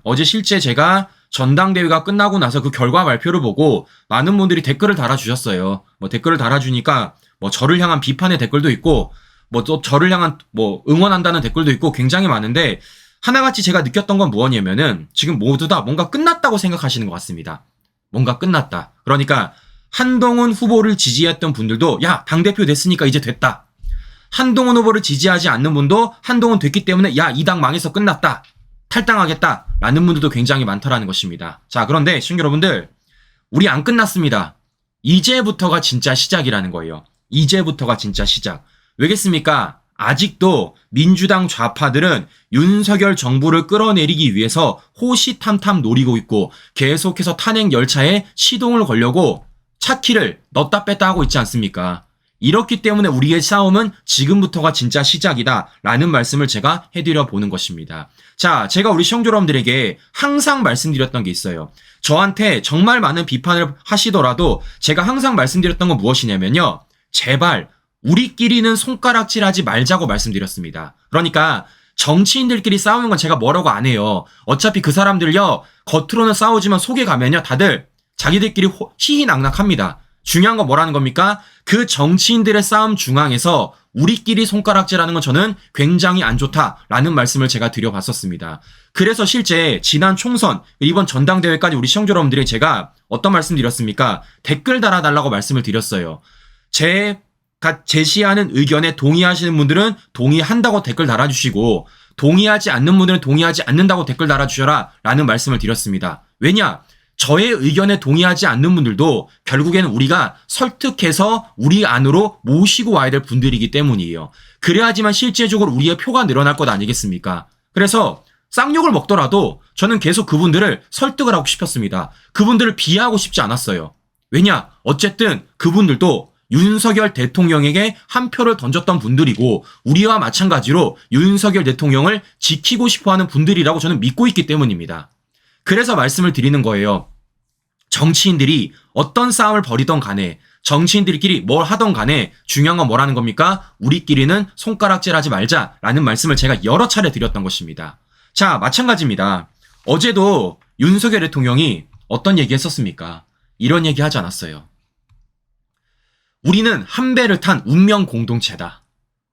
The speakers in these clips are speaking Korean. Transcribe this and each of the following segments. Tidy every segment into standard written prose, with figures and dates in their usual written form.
어제 실제 제가 전당대회가 끝나고 나서 그 결과 발표를 보고 많은 분들이 댓글을 달아주셨어요. 뭐 댓글을 달아주니까 뭐 저를 향한 비판의 댓글도 있고 뭐 또 저를 향한 뭐 응원한다는 댓글도 있고 굉장히 많은데 하나같이 제가 느꼈던 건 무엇이냐면은 지금 모두 다 뭔가 끝났다고 생각하시는 것 같습니다. 뭔가 끝났다. 그러니까 한동훈 후보를 지지했던 분들도 야, 당대표 됐으니까 이제 됐다. 한동훈 후보를 지지하지 않는 분도 한동훈 됐기 때문에 야, 이 당 망해서 끝났다. 탈당하겠다. 라는 분들도 굉장히 많다라는 것입니다. 자, 그런데 시청자 여러분들, 우리 안 끝났습니다. 이제부터가 진짜 시작이라는 거예요. 이제부터가 진짜 시작. 왜겠습니까? 아직도 민주당 좌파들은 윤석열 정부를 끌어내리기 위해서 호시탐탐 노리고 있고 계속해서 탄핵 열차에 시동을 걸려고 차키를 넣다 뺐다 하고 있지 않습니까? 이렇기 때문에 우리의 싸움은 지금부터가 진짜 시작이다 라는 말씀을 제가 해드려 보는 것입니다. 자, 제가 우리 시청자 여러분들에게 항상 말씀드렸던 게 있어요. 저한테 정말 많은 비판을 하시더라도 제가 항상 말씀드렸던 건 무엇이냐면요. 제발 우리끼리는 손가락질하지 말자고 말씀드렸습니다. 그러니까 정치인들끼리 싸우는 건 제가 뭐라고 안 해요. 어차피 그 사람들요. 겉으로는 싸우지만 속에 가면요. 다들 자기들끼리 희희낙낙합니다. 중요한 건 뭐라는 겁니까? 그 정치인들의 싸움 중앙에서 우리끼리 손가락질하는 건 저는 굉장히 안 좋다라는 말씀을 제가 드려봤었습니다. 그래서 실제 지난 총선, 이번 전당대회까지 우리 시청자 여러분들이 제가 어떤 말씀 드렸습니까? 댓글 달아달라고 말씀을 드렸어요. 제가 제시하는 의견에 동의하시는 분들은 동의한다고 댓글 달아주시고 동의하지 않는 분들은 동의하지 않는다고 댓글 달아주셔라 라는 말씀을 드렸습니다. 왜냐? 저의 의견에 동의하지 않는 분들도 결국에는 우리가 설득해서 우리 안으로 모시고 와야 될 분들이기 때문이에요. 그래야지만 실제적으로 우리의 표가 늘어날 것 아니겠습니까? 그래서 쌍욕을 먹더라도 저는 계속 그분들을 설득을 하고 싶었습니다. 그분들을 비하하고 싶지 않았어요. 왜냐? 어쨌든 그분들도 윤석열 대통령에게 한 표를 던졌던 분들이고 우리와 마찬가지로 윤석열 대통령을 지키고 싶어하는 분들이라고 저는 믿고 있기 때문입니다. 그래서 말씀을 드리는 거예요. 정치인들이 어떤 싸움을 벌이던 간에 정치인들끼리 뭘 하던 간에 중요한 건 뭐라는 겁니까? 우리끼리는 손가락질하지 말자라는 말씀을 제가 여러 차례 드렸던 것입니다. 자, 마찬가지입니다. 어제도 윤석열 대통령이 어떤 얘기 했었습니까? 이런 얘기 하지 않았어요. 우리는 한 배를 탄 운명 공동체다.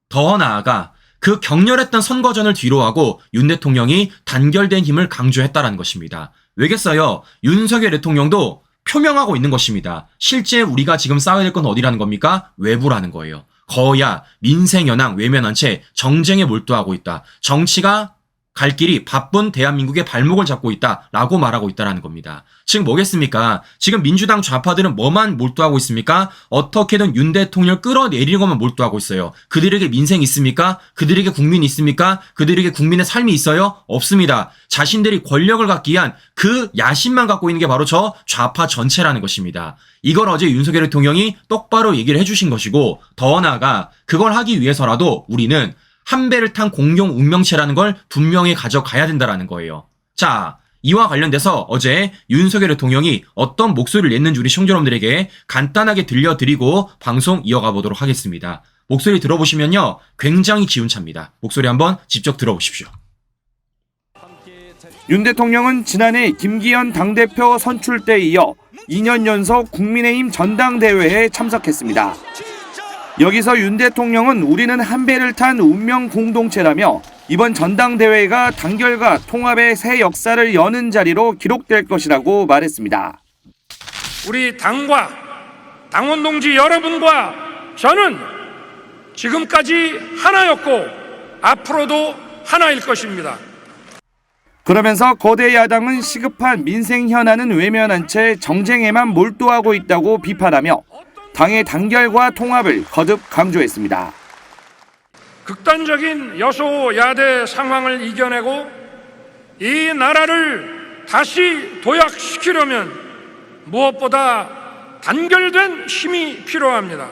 더 나아가 그 격렬했던 선거전을 뒤로하고 윤 대통령이 단결된 힘을 강조했다라는 것입니다. 왜겠어요? 윤석열 대통령도 표명하고 있는 것입니다. 실제 우리가 지금 싸워야 될 건 어디라는 겁니까? 외부라는 거예요. 거야 민생현황 외면한 채 정쟁에 몰두하고 있다. 정치가 갈 길이 바쁜 대한민국의 발목을 잡고 있다라고 말하고 있다라는 겁니다. 즉 뭐겠습니까? 지금 민주당 좌파들은 뭐만 몰두하고 있습니까? 어떻게든 윤 대통령을 끌어내리는 것만 몰두하고 있어요. 그들에게 민생 있습니까? 그들에게 국민 있습니까? 그들에게 국민의 삶이 있어요? 없습니다. 자신들이 권력을 갖기 위한 그 야심만 갖고 있는 게 바로 저 좌파 전체라는 것입니다. 이걸 어제 윤석열 대통령이 똑바로 얘기를 해주신 것이고 더 나아가 그걸 하기 위해서라도 우리는 한 배를 탄 공룡 운명체라는 걸 분명히 가져가야 된다라는 거예요. 자, 이와 관련돼서 어제 윤석열 대통령이 어떤 목소리를 냈는지 우리 시청자 여러분들에게 간단하게 들려드리고 방송 이어가 보도록 하겠습니다. 목소리 들어보시면요. 굉장히 기운찹니다. 목소리 한번 직접 들어보십시오. 윤 대통령은 지난해 김기현 당대표 선출 때에 이어 2년 연속 국민의힘 전당대회에 참석했습니다. 여기서 윤 대통령은 우리는 한 배를 탄 운명 공동체라며 이번 전당대회가 단결과 통합의 새 역사를 여는 자리로 기록될 것이라고 말했습니다. 우리 당과 당원 동지 여러분과 저는 지금까지 하나였고 앞으로도 하나일 것입니다. 그러면서 거대 야당은 시급한 민생 현안은 외면한 채 정쟁에만 몰두하고 있다고 비판하며 당의 단결과 통합을 거듭 강조했습니다. 극단적인 여소야대 상황을 이겨내고 이 나라를 다시 도약시키려면 무엇보다 단결된 힘이 필요합니다.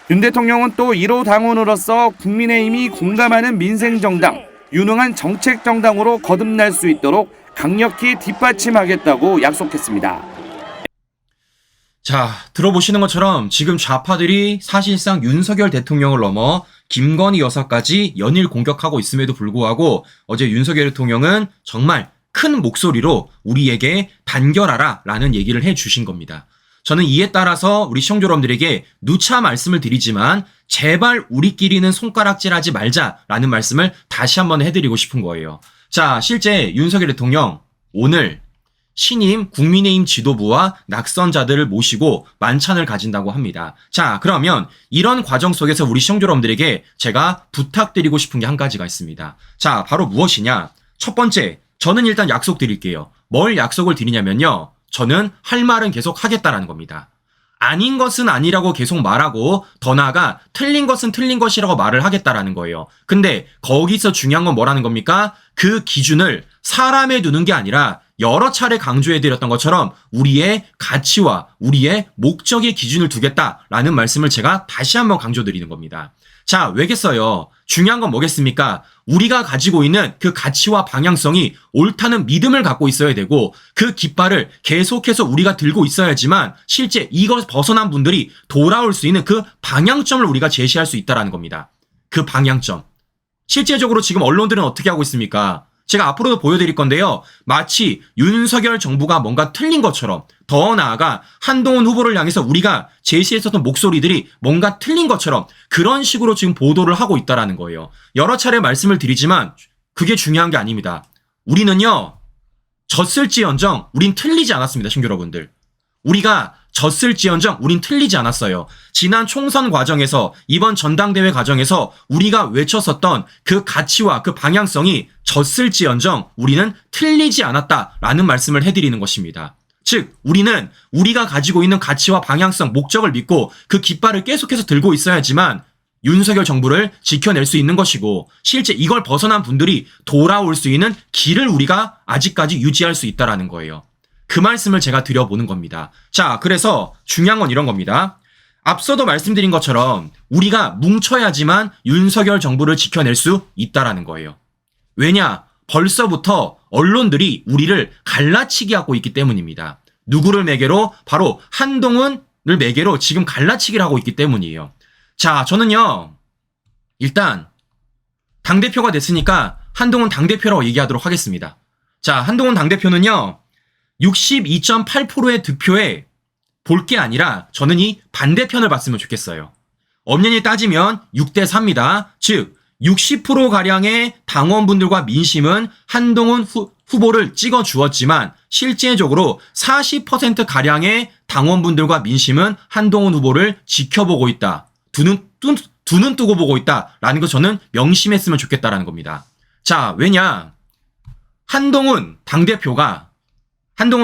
윤 대통령은 또 1호 당원으로서 국민의힘이 공감하는 민생정당, 유능한 정책정당으로 거듭날 수 있도록 강력히 뒷받침하겠다고 약속했습니다. 자, 들어보시는 것처럼 지금 좌파들이 사실상 윤석열 대통령을 넘어 김건희 여사까지 연일 공격하고 있음에도 불구하고 어제 윤석열 대통령은 정말 큰 목소리로 우리에게 단결하라 라는 얘기를 해주신 겁니다. 저는 이에 따라서 우리 시청자 여러분들에게 누차 말씀을 드리지만 제발 우리끼리는 손가락질하지 말자라는 말씀을 다시 한번 해드리고 싶은 거예요. 자, 실제 윤석열 대통령 오늘 신임 국민의힘 지도부와 낙선자들을 모시고 만찬을 가진다고 합니다. 자, 그러면 이런 과정 속에서 우리 시청자 여러분들에게 제가 부탁드리고 싶은 게 한 가지가 있습니다. 자, 바로 무엇이냐? 첫 번째, 저는 일단 약속 드릴게요. 뭘 약속을 드리냐면요. 저는 할 말은 계속 하겠다라는 겁니다. 아닌 것은 아니라고 계속 말하고 더 나아가 틀린 것은 틀린 것이라고 말을 하겠다라는 거예요. 근데 거기서 중요한 건 뭐라는 겁니까? 그 기준을 사람에 두는 게 아니라 여러 차례 강조해드렸던 것처럼 우리의 가치와 우리의 목적의 기준을 두겠다라는 말씀을 제가 다시 한번 강조드리는 겁니다. 자, 왜겠어요? 중요한 건 뭐겠습니까? 우리가 가지고 있는 그 가치와 방향성이 옳다는 믿음을 갖고 있어야 되고 그 깃발을 계속해서 우리가 들고 있어야지만 실제 이걸 벗어난 분들이 돌아올 수 있는 그 방향점을 우리가 제시할 수 있다는 겁니다. 그 방향점. 실제적으로 지금 언론들은 어떻게 하고 있습니까? 제가 앞으로도 보여드릴 건데요. 마치 윤석열 정부가 뭔가 틀린 것처럼 더 나아가 한동훈 후보를 향해서 우리가 제시했었던 목소리들이 뭔가 틀린 것처럼 그런 식으로 지금 보도를 하고 있다는 거예요. 여러 차례 말씀을 드리지만 그게 중요한 게 아닙니다. 우리는요. 졌을지언정 우린 틀리지 않았습니다. 시청자 여러분들. 우리가 졌을지언정 우린 틀리지 않았어요. 지난 총선 과정에서 이번 전당대회 과정에서 우리가 외쳤었던 그 가치와 그 방향성이 졌을지언정 우리는 틀리지 않았다라는 말씀을 해드리는 것입니다. 즉 우리는 우리가 가지고 있는 가치와 방향성, 목적을 믿고 그 깃발을 계속해서 들고 있어야지만 윤석열 정부를 지켜낼 수 있는 것이고 실제 이걸 벗어난 분들이 돌아올 수 있는 길을 우리가 아직까지 유지할 수 있다는 거예요. 그 말씀을 제가 드려보는 겁니다. 자, 그래서 중요한 건 이런 겁니다. 앞서도 말씀드린 것처럼 우리가 뭉쳐야지만 윤석열 정부를 지켜낼 수 있다는 거예요. 왜냐? 벌써부터 언론들이 우리를 갈라치기 하고 있기 때문입니다. 누구를 매개로? 바로 한동훈을 매개로 지금 갈라치기를 하고 있기 때문이에요. 자, 저는요. 일단 당대표가 됐으니까 한동훈 당대표라고 얘기하도록 하겠습니다. 자, 한동훈 당대표는요. 62.8%의 득표에 볼 게 아니라 저는 이 반대편을 봤으면 좋겠어요. 엄연히 따지면 6대4입니다. 즉 60%가량의 당원분들과 민심은 한동훈 후보를 찍어 주었지만 실제적으로 40%가량의 당원분들과 민심은 한동훈 후보를 지켜보고 있다. 두 눈 뜨고 보고 있다라는 거 저는 명심했으면 좋겠다라는 겁니다. 자, 왜냐? 한동훈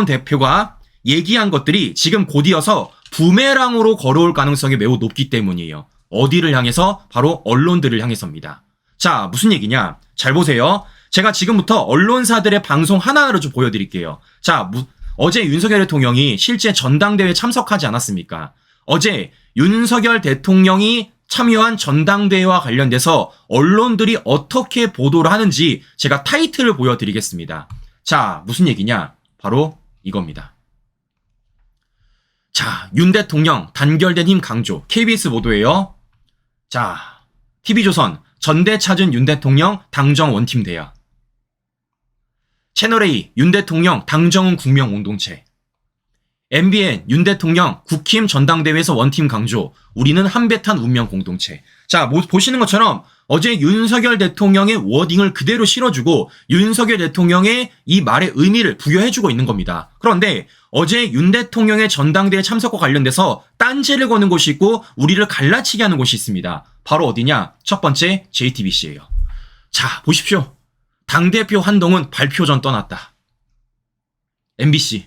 대표가 얘기한 것들이 지금 곧이어서 부메랑으로 걸어올 가능성이 매우 높기 때문이에요. 어디를 향해서? 바로 언론들을 향해서입니다. 자, 무슨 얘기냐? 잘 보세요. 제가 지금부터 언론사들의 방송 하나하나로 좀 보여드릴게요. 자, 어제 윤석열 대통령이 실제 전당대회에 참석하지 않았습니까? 어제 윤석열 대통령이 참여한 전당대회와 관련돼서 언론들이 어떻게 보도를 하는지 제가 타이틀을 보여드리겠습니다. 자, 무슨 얘기냐? 바로 이겁니다. 자, 윤 대통령 단결된 힘 강조. KBS 보도예요. 자, TV조선 전대 찾은 윤 대통령 당정 원팀 대야. 채널A 윤 대통령 당정은 국명 공동체. MBN 윤 대통령 국힘 전당대회에서 원팀 강조. 우리는 한배탄 운명 공동체. 자, 보시는 것처럼 어제 윤석열 대통령의 워딩을 그대로 실어주고 윤석열 대통령의 이 말의 의미를 부여해주고 있는 겁니다. 그런데 어제 윤 대통령의 전당대회 참석과 관련돼서 딴지를 거는 곳이 있고 우리를 갈라치게 하는 곳이 있습니다. 바로 어디냐? 첫 번째 JTBC예요. 자, 보십시오. 당대표 한동훈 발표 전 떠났다. MBC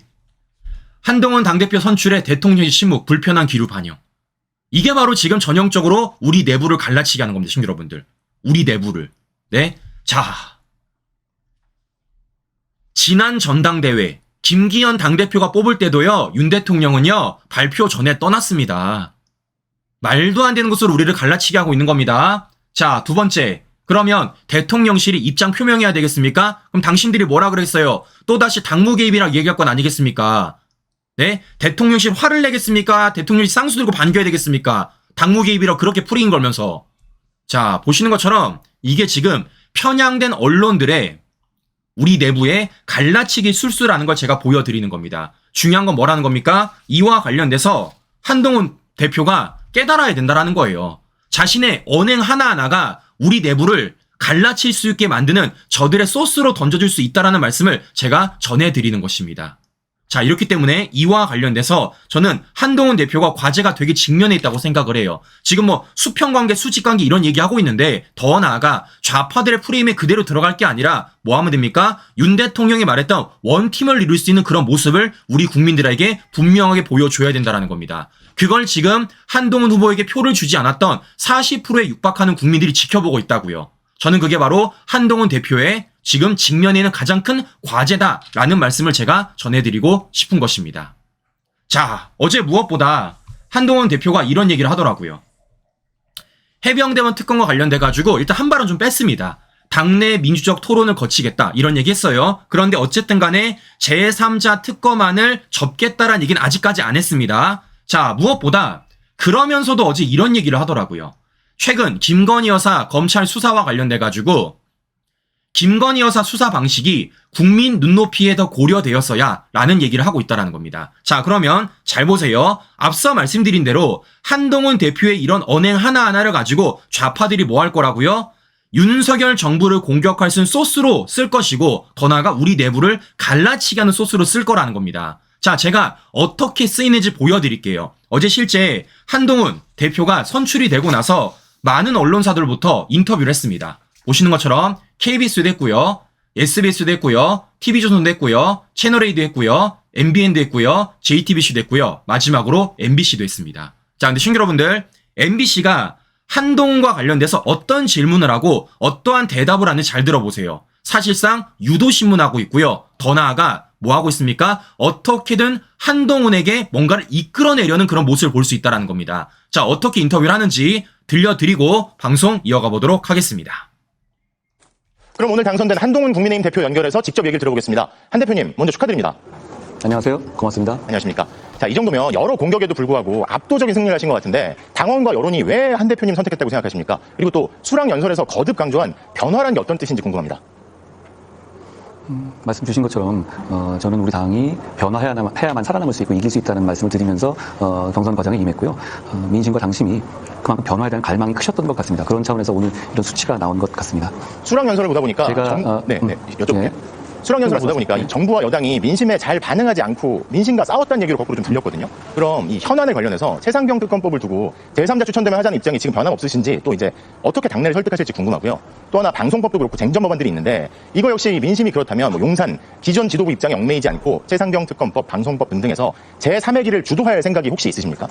한동훈 당대표 선출에 대통령실 침묵 불편한 기류 반영. 이게 바로 지금 전형적으로 우리 내부를 갈라치게 하는 겁니다. 시청자 여러분들. 우리 내부를. 네. 자. 지난 전당대회 김기현 당대표가 뽑을 때도요. 윤 대통령은요. 발표 전에 떠났습니다. 말도 안 되는 것으로 우리를 갈라치게 하고 있는 겁니다. 자, 두 번째. 그러면 대통령실이 입장 표명해야 되겠습니까? 그럼 당신들이 뭐라 그랬어요? 또다시 당무 개입이라고 얘기할 건 아니겠습니까? 네? 대통령실 화를 내겠습니까? 대통령실 쌍수 들고 반겨야 되겠습니까? 당무 개입이라고 그렇게 풀이인 걸면서. 자, 보시는 것처럼 이게 지금 편향된 언론들의 우리 내부의 갈라치기 술수라는 걸 제가 보여드리는 겁니다. 중요한 건 뭐라는 겁니까? 이와 관련돼서 한동훈 대표가 깨달아야 된다라는 거예요. 자신의 언행 하나하나가 우리 내부를 갈라칠 수 있게 만드는 저들의 소스로 던져줄 수 있다라는 말씀을 제가 전해드리는 것입니다. 자, 이렇기 때문에 이와 관련돼서 저는 한동훈 대표가 과제가 되게 직면해 있다고 생각을 해요. 지금 뭐 수평관계, 수직관계 이런 얘기하고 있는데 더 나아가 좌파들의 프레임에 그대로 들어갈 게 아니라 뭐 하면 됩니까? 윤 대통령이 말했던 원팀을 이룰 수 있는 그런 모습을 우리 국민들에게 분명하게 보여줘야 된다는 겁니다. 그걸 지금 한동훈 후보에게 표를 주지 않았던 40%에 육박하는 국민들이 지켜보고 있다고요. 저는 그게 바로 한동훈 대표의 지금 직면에 있는 가장 큰 과제다라는 말씀을 제가 전해드리고 싶은 것입니다. 자, 어제 무엇보다 한동훈 대표가 이런 얘기를 하더라고요. 해병대원 특검과 관련돼가지고 일단 한 발은 좀 뺐습니다. 당내 민주적 토론을 거치겠다 이런 얘기 했어요. 그런데 어쨌든 간에 제3자 특검안을 접겠다라는 얘기는 아직까지 안 했습니다. 자, 무엇보다 그러면서도 어제 이런 얘기를 하더라고요. 최근 김건희 여사 검찰 수사와 관련돼가지고 김건희 여사 수사 방식이 국민 눈높이에 더 고려되었어야 라는 얘기를 하고 있다는 겁니다. 자, 그러면 잘 보세요. 앞서 말씀드린 대로 한동훈 대표의 이런 언행 하나하나를 가지고 좌파들이 뭐 할 거라고요? 윤석열 정부를 공격할 수 있는 소스로 쓸 것이고 더 나아가 우리 내부를 갈라치게 하는 소스로 쓸 거라는 겁니다. 자, 제가 어떻게 쓰이는지 보여드릴게요. 어제 실제 한동훈 대표가 선출이 되고 나서 많은 언론사들부터 인터뷰를 했습니다. 보시는 것처럼 KBS도 했고요. SBS도 했고요. TV조선도 했고요. 채널A도 했고요. MBN도 했고요. JTBC도 했고요. 마지막으로 MBC도 했습니다. 자, 근데 시청자 여러분들, MBC가 한동훈과 관련돼서 어떤 질문을 하고 어떠한 대답을 하는지 잘 들어보세요. 사실상 유도신문하고 있고요. 더 나아가 뭐 하고 있습니까? 어떻게든 한동훈에게 뭔가를 이끌어내려는 그런 모습을 볼 수 있다는 겁니다. 자, 어떻게 인터뷰를 하는지 들려드리고 방송 이어가 보도록 하겠습니다. 그럼 오늘 당선된 한동훈 국민의힘 대표 연결해서 직접 얘기를 들어보겠습니다. 한 대표님, 먼저 축하드립니다. 안녕하세요. 고맙습니다. 안녕하십니까. 자, 이 정도면 여러 공격에도 불구하고 압도적인 승리를 하신 것 같은데 당원과 여론이 왜 한 대표님 선택했다고 생각하십니까? 그리고 또 수락 연설에서 거듭 강조한 변화란 게 어떤 뜻인지 궁금합니다. 말씀 주신 것처럼 저는 우리 당이 변화해야만 살아남을 수 있고 이길 수 있다는 말씀을 드리면서 경선 과정에 임했고요. 민심과 당심이 그만큼 변화에 대한 갈망이 크셨던 것 같습니다. 그런 차원에서 오늘 이런 수치가 나온 것 같습니다. 수락 연설을 보다 보니까 제가 여쭤볼게요. 예. 수락 연설을 보다 보니까 이 정부와 여당이 민심에 잘 반응하지 않고 민심과 싸웠다는 얘기를 거꾸로 좀 들렸거든요. 그럼 이 현안에 관련해서 최상병 특검법을 두고 제3자 추천되면 하자는 입장이 지금 변화가 없으신지 또 이제 어떻게 당내를 설득하실지 궁금하고요. 또 하나 방송법도 그렇고 쟁점 법안들이 있는데 이거 역시 민심이 그렇다면 뭐 용산 기존 지도부 입장에 얽매이지 않고 최상병 특검법, 방송법 등등에서 제3의 길을 주도할 생각이 혹시 있으십니까?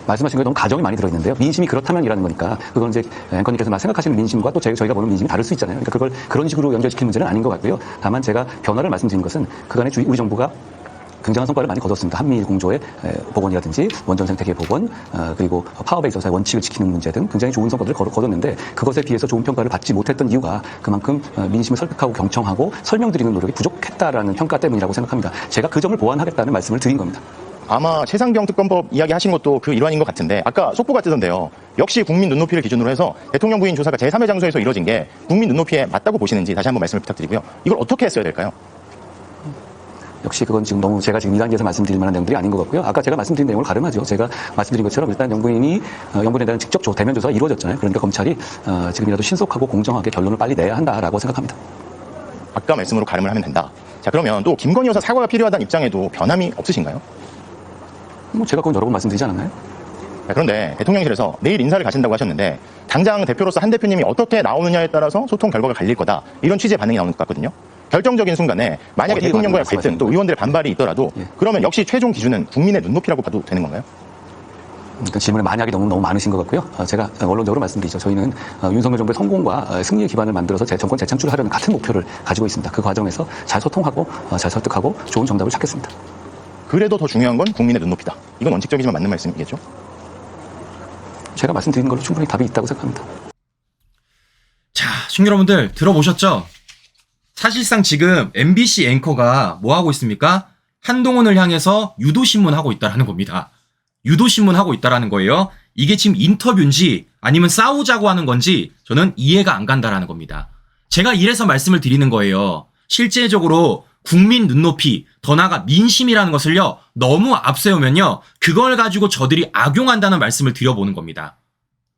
말씀하신 게 너무 가정이 많이 들어있는데요. 민심이 그렇다면이라는 거니까 그건 이제 앵커님께서 생각하시는 민심과 또 저희가 보는 민심이 다를 수 있잖아요. 그러니까 그걸 그런 식으로 연결시킬 문제는 아닌 것 같고요. 다만 제가 변화를 말씀드린 것은 그간에 우리 정부가 굉장한 성과를 많이 거뒀습니다. 한미일 공조의 복원이라든지 원전 생태계 복원, 그리고 파업에 있어서의 원칙을 지키는 문제 등 굉장히 좋은 성과들을 거뒀는데 그것에 비해서 좋은 평가를 받지 못했던 이유가 그만큼 민심을 설득하고 경청하고 설명드리는 노력이 부족했다라는 평가 때문이라고 생각합니다. 제가 그 점을 보완하겠다는 말씀을 드린 겁니다. 아마 최상병 특검법 이야기 하신 것도 그 일환인 것 같은데 아까 속보가 뜨던데요. 역시 국민 눈높이를 기준으로 해서 대통령 부인 조사가 제3의 장소에서 이뤄진 게 국민 눈높이에 맞다고 보시는지 다시 한번 말씀을 부탁드리고요. 이걸 어떻게 했어야 될까요? 역시 그건 지금 너무 제가 지금 이 단계에서 말씀드릴 만한 내용들이 아닌 것 같고요. 아까 제가 말씀드린 내용을 가름하죠. 제가 말씀드린 것처럼 일단 영부인에 대한 직접 대면 조사가 이루어졌잖아요. 그러니까 검찰이 지금이라도 신속하고 공정하게 결론을 빨리 내야 한다라고 생각합니다. 아까 말씀으로 가름을 하면 된다. 자, 그러면 또 김건희 여사 사과가 필요하다는 입장에도 변함이 없으신가요? 제가 그건 여러 번 말씀드리지 않았나요? 자, 그런데 대통령실에서 내일 인사를 가신다고 하셨는데 당장 대표로서 한 대표님이 어떻게 나오느냐에 따라서 소통 결과가 갈릴 거다. 이런 취지의 반응이 나오는 것 같거든요. 결정적인 순간에 만약에 대통령과의 갈등 또 의원들의 반발이 있더라도 그러면 역시 최종 기준은 국민의 눈높이라고 봐도 되는 건가요? 그러니까 질문에 만약이 너무 많으신 것 같고요. 제가 원론적으로 말씀드리죠. 저희는 윤석열 정부의 성공과 승리의 기반을 만들어서 정권 재창출하려는 같은 목표를 가지고 있습니다. 그 과정에서 잘 소통하고 잘 설득하고 좋은 정답을 찾겠습니다. 그래도 더 중요한 건 국민의 눈높이다. 이건 원칙적이지만 맞는 말씀이겠죠? 제가 말씀드린 걸로 충분히 답이 있다고 생각합니다. 자, 시청자 여러분들 들어보셨죠? 사실상 지금 MBC 앵커가 뭐 하고 있습니까? 한동훈을 향해서 유도신문 하고 있다라는 겁니다. 유도신문 하고 있다라는 거예요. 이게 지금 인터뷰인지 아니면 싸우자고 하는 건지 저는 이해가 안 간다라는 겁니다. 제가 이래서 말씀을 드리는 거예요. 실제적으로 국민 눈높이, 더 나아가 민심이라는 것을요, 너무 앞세우면요, 그걸 가지고 저들이 악용한다는 말씀을 드려보는 겁니다.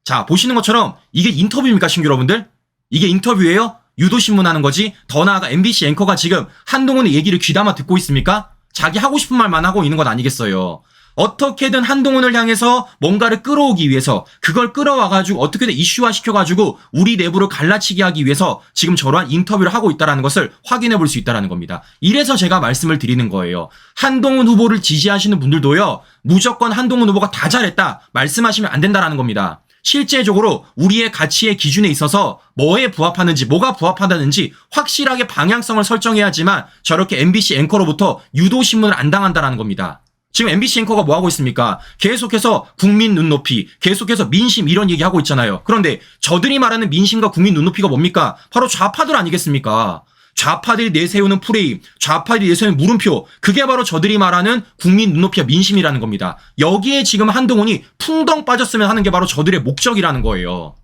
자, 보시는 것처럼 이게 인터뷰입니까, 신규 여러분들? 이게 인터뷰예요? 유도신문 하는 거지? 더 나아가 MBC 앵커가 지금 한동훈의 얘기를 귀담아 듣고 있습니까? 자기 하고 싶은 말만 하고 있는 것 아니겠어요? 어떻게든 한동훈을 향해서 뭔가를 끌어오기 위해서, 그걸 끌어와가지고 어떻게든 이슈화 시켜가지고 우리 내부를 갈라치기 하기 위해서 지금 저러한 인터뷰를 하고 있다는 것을 확인해 볼 수 있다는 겁니다. 이래서 제가 말씀을 드리는 거예요. 한동훈 후보를 지지하시는 분들도요, 무조건 한동훈 후보가 다 잘했다 말씀하시면 안 된다는 겁니다. 실제적으로 우리의 가치의 기준에 있어서 뭐에 부합하는지, 뭐가 부합하다는지 확실하게 방향성을 설정해야지만 저렇게 MBC 앵커로부터 유도신문을 안 당한다는 겁니다. 지금 MBC 앵커가 뭐 하고 있습니까? 계속해서 국민 눈높이, 계속해서 민심 이런 얘기하고 있잖아요. 그런데 저들이 말하는 민심과 국민 눈높이가 뭡니까? 바로 좌파들 아니겠습니까? 좌파들이 내세우는 프레임, 좌파들이 내세우는 물음표, 그게 바로 저들이 말하는 국민 눈높이와 민심이라는 겁니다. 여기에 지금 한동훈이 풍덩 빠졌으면 하는 게 바로 저들의 목적이라는 거예요.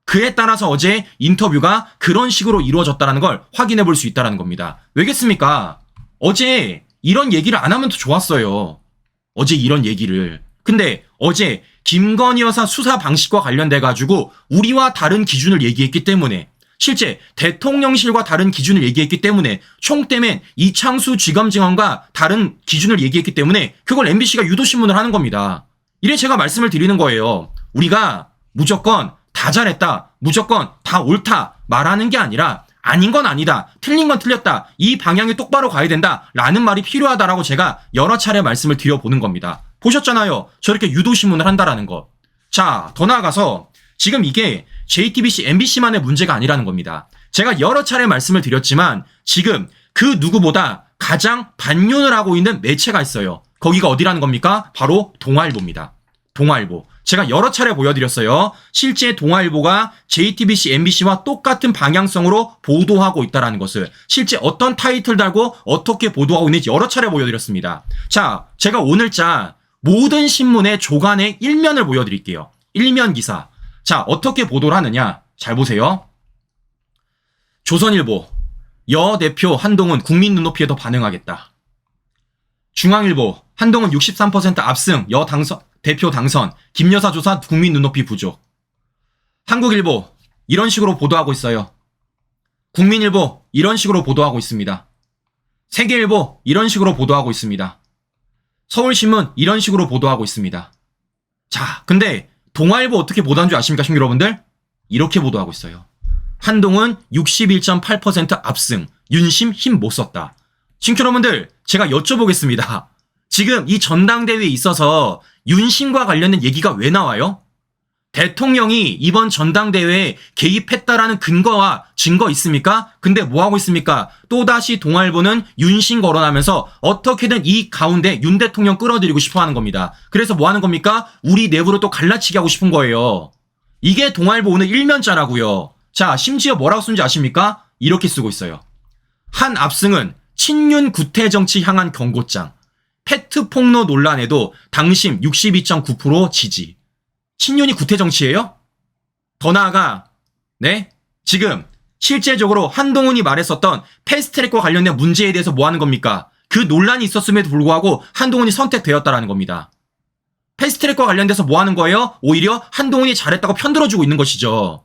그에 따라서 어제 인터뷰가 그런 식으로 이루어졌다는 걸 확인해 볼 수 있다는 겁니다. 왜겠습니까? 어제 이런 얘기를 안 하면 더 좋았어요. 어제 이런 얘기를. 근데 어제 김건희 여사 수사 방식과 관련돼가지고 우리와 다른 기준을 얘기했기 때문에, 실제 대통령실과 다른 기준을 얘기했기 때문에, 총대맨 이창수 쥐검증원과 다른 기준을 얘기했기 때문에 그걸 MBC가 유도신문을 하는 겁니다. 이래 제가 말씀을 드리는 거예요. 우리가 무조건 다 잘했다, 무조건 다 옳다 말하는 게 아니라 아닌 건 아니다, 틀린 건 틀렸다, 이 방향이 똑바로 가야 된다 라는 말이 필요하다라고 제가 여러 차례 말씀을 드려보는 겁니다. 보셨잖아요. 저렇게 유도신문을 한다라는 것. 자, 더 나아가서 지금 이게 JTBC, MBC만의 문제가 아니라는 겁니다. 제가 여러 차례 말씀을 드렸지만 지금 그 누구보다 가장 반윤을 하고 있는 매체가 있어요. 거기가 어디라는 겁니까? 바로 동아일보입니다. 동아일보. 제가 여러 차례 보여드렸어요. 실제 동아일보가 JTBC, MBC와 똑같은 방향성으로 보도하고 있다는 것을, 실제 어떤 타이틀 달고 어떻게 보도하고 있는지 여러 차례 보여드렸습니다. 자, 제가 오늘자 모든 신문의 조간의 일면을 보여드릴게요. 일면 기사. 자, 어떻게 보도를 하느냐? 잘 보세요. 조선일보, 여 대표 한동훈 국민 눈높이에 더 반응하겠다. 중앙일보, 한동훈 63% 압승, 여 대표 당선, 김여사 조사 국민 눈높이 부족. 한국일보, 이런 식으로 보도하고 있어요. 국민일보, 이런 식으로 보도하고 있습니다. 세계일보, 이런 식으로 보도하고 있습니다. 서울신문, 이런 식으로 보도하고 있습니다. 자, 근데 동아일보 어떻게 보도한 줄 아십니까, 신규 여러분들? 이렇게 보도하고 있어요. 한동훈 61.8% 압승, 윤심 힘 못 썼다. 신규 여러분들, 제가 여쭤보겠습니다. 지금 이 전당대회에 있어서 윤심과 관련된 얘기가 왜 나와요? 대통령이 이번 전당대회에 개입했다라는 근거와 증거 있습니까? 근데 뭐 하고 있습니까? 또다시 동아일보는 윤심 거론하면서 어떻게든 이 가운데 윤 대통령 끌어들이고 싶어 하는 겁니다. 그래서 뭐 하는 겁니까? 우리 내부로 또 갈라치기 하고 싶은 거예요. 이게 동아일보 오늘 일면자라고요. 자, 심지어 뭐라고 쓴지 아십니까? 이렇게 쓰고 있어요. 한 압승은 친윤 구태 정치 향한 경고장. 팩트 폭로 논란에도 당심 62.9% 지지. 친윤이 구태 정치예요? 더 나아가, 네? 지금 실제적으로 한동훈이 말했었던 패스트트랙과 관련된 문제에 대해서 뭐 하는 겁니까? 그 논란이 있었음에도 불구하고 한동훈이 선택되었다라는 겁니다. 패스트트랙과 관련돼서 뭐 하는 거예요? 오히려 한동훈이 잘했다고 편들어주고 있는 것이죠.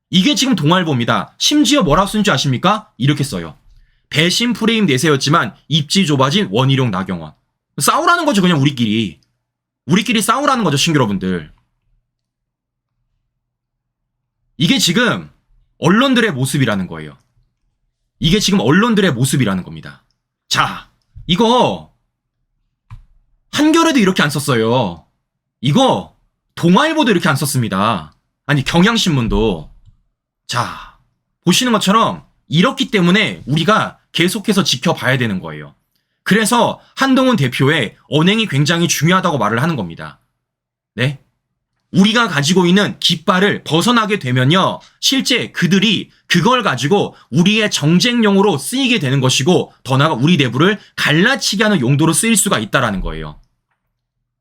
이게 지금 동아일보입니다. 심지어 뭐라고 쓴지 아십니까? 이렇게 써요. 배신 프레임 내세웠지만 입지 좁아진 원희룡 나경원. 싸우라는 거죠, 그냥 우리끼리. 우리끼리 싸우라는 거죠, 신규 여러분들. 이게 지금 언론들의 모습이라는 거예요. 이게 지금 언론들의 모습이라는 겁니다. 자, 이거 한겨레도 이렇게 안 썼어요. 이거 동아일보도 이렇게 안 썼습니다. 아니, 경향신문도. 자, 보시는 것처럼 이렇기 때문에 우리가 계속해서 지켜봐야 되는 거예요. 그래서 한동훈 대표의 언행이 굉장히 중요하다고 말을 하는 겁니다. 네? 우리가 가지고 있는 깃발을 벗어나게 되면요, 실제 그들이 그걸 가지고 우리의 정쟁용으로 쓰이게 되는 것이고, 더 나아가 우리 내부를 갈라치게 하는 용도로 쓰일 수가 있다라는 거예요.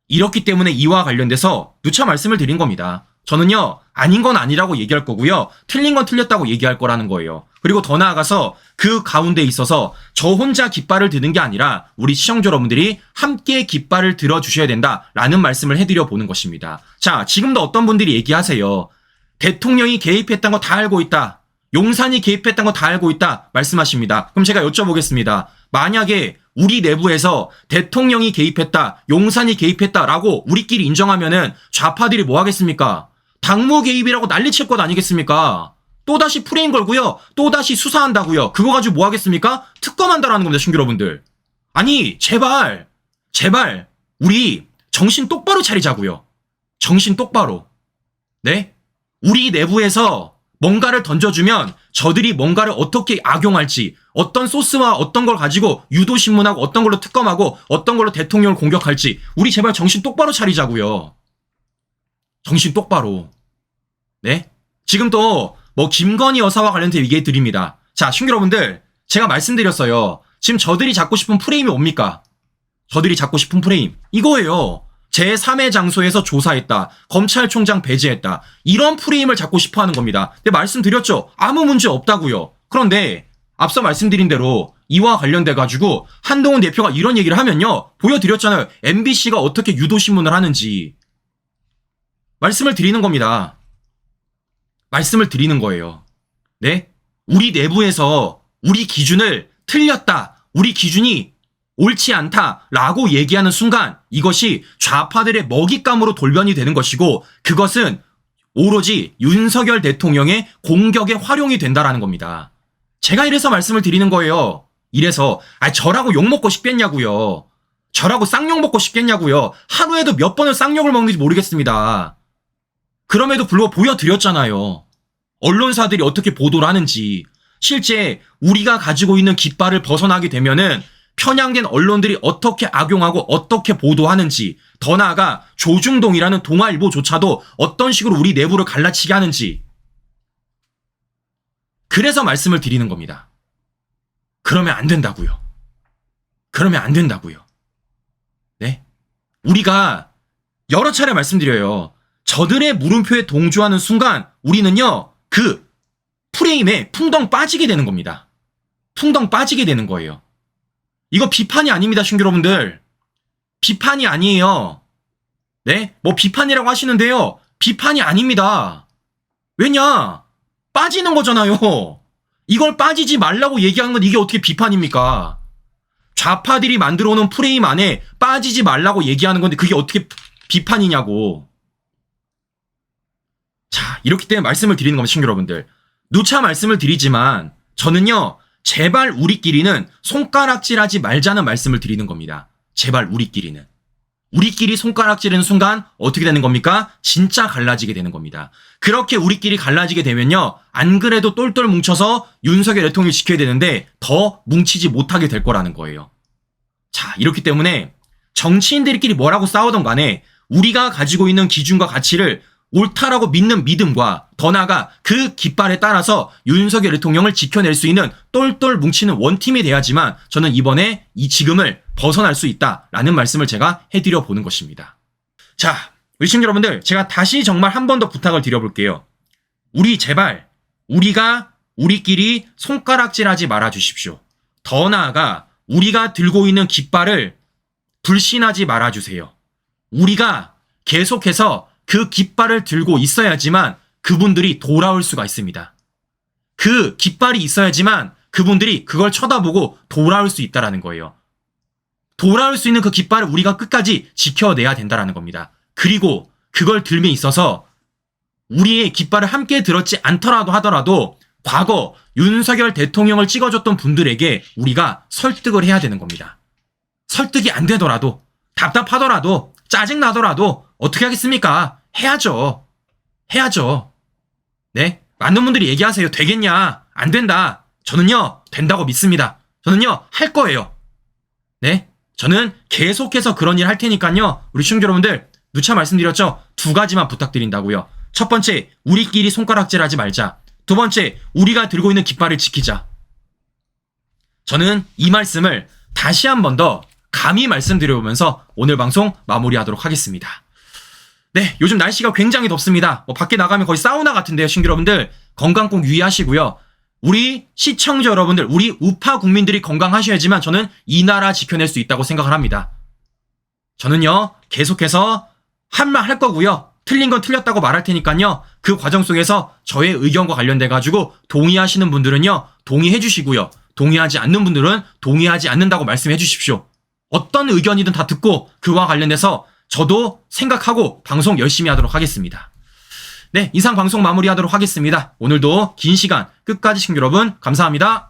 이렇기 때문에 이와 관련돼서 누차 말씀을 드린 겁니다. 저는요, 아닌 건 아니라고 얘기할 거고요, 틀린 건 틀렸다고 얘기할 거라는 거예요. 그리고 더 나아가서 그 가운데 있어서 저 혼자 깃발을 드는 게 아니라 우리 시청자 여러분들이 함께 깃발을 들어주셔야 된다라는 말씀을 해드려 보는 것입니다. 자, 지금도 어떤 분들이 얘기하세요. 대통령이 개입했던 거 다 알고 있다. 용산이 개입했던 거 다 알고 있다 말씀하십니다. 그럼 제가 여쭤보겠습니다. 만약에 우리 내부에서 대통령이 개입했다, 용산이 개입했다라고 우리끼리 인정하면은 좌파들이 뭐 하겠습니까? 당무 개입이라고 난리칠 것 아니겠습니까? 또다시 프레임 걸고요, 또다시 수사한다고요. 그거 가지고 뭐 하겠습니까? 특검한다라는 겁니다, 신규 여러분들. 아니, 제발 우리 정신 똑바로 차리자고요. 정신 똑바로. 네? 우리 내부에서 뭔가를 던져주면 저들이 뭔가를 어떻게 악용할지, 어떤 소스와 어떤 걸 가지고 유도신문하고 어떤 걸로 특검하고 어떤 걸로 대통령을 공격할지, 우리 제발 정신 똑바로 차리자고요. 정신 똑바로. 네? 지금 또 뭐 김건희 여사와 관련해서 얘기해 드립니다. 자, 신규 여러분들, 제가 말씀드렸어요. 지금 저들이 잡고 싶은 프레임이 뭡니까? 저들이 잡고 싶은 프레임 이거예요. 제3의 장소에서 조사했다, 검찰총장 배제했다, 이런 프레임을 잡고 싶어 하는 겁니다. 근데 말씀드렸죠, 아무 문제 없다고요. 그런데 앞서 말씀드린 대로 이와 관련돼 가지고 한동훈 대표가 이런 얘기를 하면요, 보여드렸잖아요. MBC가 어떻게 유도신문을 하는지. 말씀을 드리는 겁니다. 말씀을 드리는 거예요. 네? 우리 내부에서 우리 기준을 틀렸다, 우리 기준이 옳지 않다라고 얘기하는 순간 이것이 좌파들의 먹잇감으로 돌변이 되는 것이고, 그것은 오로지 윤석열 대통령의 공격에 활용이 된다라는 겁니다. 제가 이래서 말씀을 드리는 거예요. 이래서 저라고 욕먹고 싶겠냐고요. 저라고 쌍욕 먹고 싶겠냐고요. 하루에도 몇 번을 쌍욕을 먹는지 모르겠습니다. 그럼에도 불구하고 보여드렸잖아요. 언론사들이 어떻게 보도를 하는지. 실제 우리가 가지고 있는 깃발을 벗어나게 되면은 편향된 언론들이 어떻게 악용하고 어떻게 보도하는지, 더 나아가 조중동이라는 동아일보조차도 어떤 식으로 우리 내부를 갈라치게 하는지. 그래서 말씀을 드리는 겁니다. 그러면 안 된다고요. 그러면 안 된다고요. 네? 우리가 여러 차례 말씀드려요. 저들의 물음표에 동조하는 순간 우리는요, 그 프레임에 풍덩 빠지게 되는 겁니다. 풍덩 빠지게 되는 거예요. 이거 비판이 아닙니다, 신규 여러분들. 비판이 아니에요. 네? 뭐 비판이라고 하시는데요, 비판이 아닙니다. 왜냐? 빠지는 거잖아요. 이걸 빠지지 말라고 얘기하는 건 이게 어떻게 비판입니까? 좌파들이 만들어 놓은 프레임 안에 빠지지 말라고 얘기하는 건데 그게 어떻게 비판이냐고. 자, 이렇기 때문에 말씀을 드리는 겁니다, 신규 여러분들. 누차 말씀을 드리지만 저는요, 제발 우리끼리는 손가락질하지 말자는 말씀을 드리는 겁니다. 제발 우리끼리는. 우리끼리 손가락질하는 순간 어떻게 되는 겁니까? 진짜 갈라지게 되는 겁니다. 그렇게 우리끼리 갈라지게 되면요, 안 그래도 똘똘 뭉쳐서 윤석열 대통령을 지켜야 되는데 더 뭉치지 못하게 될 거라는 거예요. 자, 이렇기 때문에 정치인들끼리 뭐라고 싸우던 간에 우리가 가지고 있는 기준과 가치를 옳다라고 믿는 믿음과 더 나아가 그 깃발에 따라서 윤석열 대통령을 지켜낼 수 있는 똘똘 뭉치는 원팀이 돼야지만 저는 이번에 이 지금을 벗어날 수 있다라는 말씀을 제가 해드려 보는 것입니다. 자, 우리 시청자 여러분들, 제가 다시 정말 한 번 더 부탁을 드려볼게요. 우리 제발 우리가 우리끼리 손가락질하지 말아 주십시오. 더 나아가 우리가 들고 있는 깃발을 불신하지 말아 주세요. 우리가 계속해서 그 깃발을 들고 있어야지만 그분들이 돌아올 수가 있습니다. 그 깃발이 있어야지만 그분들이 그걸 쳐다보고 돌아올 수 있다라는 거예요. 돌아올 수 있는 그 깃발을 우리가 끝까지 지켜내야 된다라는 겁니다. 그리고 그걸 들면 있어서 우리의 깃발을 함께 들었지 않더라도 하더라도 과거 윤석열 대통령을 찍어줬던 분들에게 우리가 설득을 해야 되는 겁니다. 설득이 안 되더라도, 답답하더라도, 짜증나더라도 어떻게 하겠습니까? 해야죠. 해야죠. 네? 많은 분들이 얘기하세요. 되겠냐? 안 된다. 저는요, 된다고 믿습니다. 저는요, 할 거예요. 네? 저는 계속해서 그런 일 할 테니까요, 우리 시청자 여러분들, 누차 말씀드렸죠? 2가지만 부탁드린다고요. 첫 번째, 우리끼리 손가락질 하지 말자. 두 번째, 우리가 들고 있는 깃발을 지키자. 저는 이 말씀을 다시 한 번 더 감히 말씀드려보면서 오늘 방송 마무리하도록 하겠습니다. 네, 요즘 날씨가 굉장히 덥습니다. 밖에 나가면 거의 사우나 같은데요, 신규 여러분들. 건강 꼭 유의하시고요. 우리 시청자 여러분들, 우리 우파 국민들이 건강하셔야지만 저는 이 나라 지켜낼 수 있다고 생각을 합니다. 저는요, 계속해서 한 말 할 거고요. 틀린 건 틀렸다고 말할 테니까요. 그 과정 속에서 저의 의견과 관련돼가지고 동의하시는 분들은요, 동의해 주시고요. 동의하지 않는 분들은 동의하지 않는다고 말씀해 주십시오. 어떤 의견이든 다 듣고 그와 관련해서 저도 생각하고 방송 열심히 하도록 하겠습니다. 네, 이상 방송 마무리하도록 하겠습니다. 오늘도 긴 시간 끝까지 시청자 여러분 감사합니다.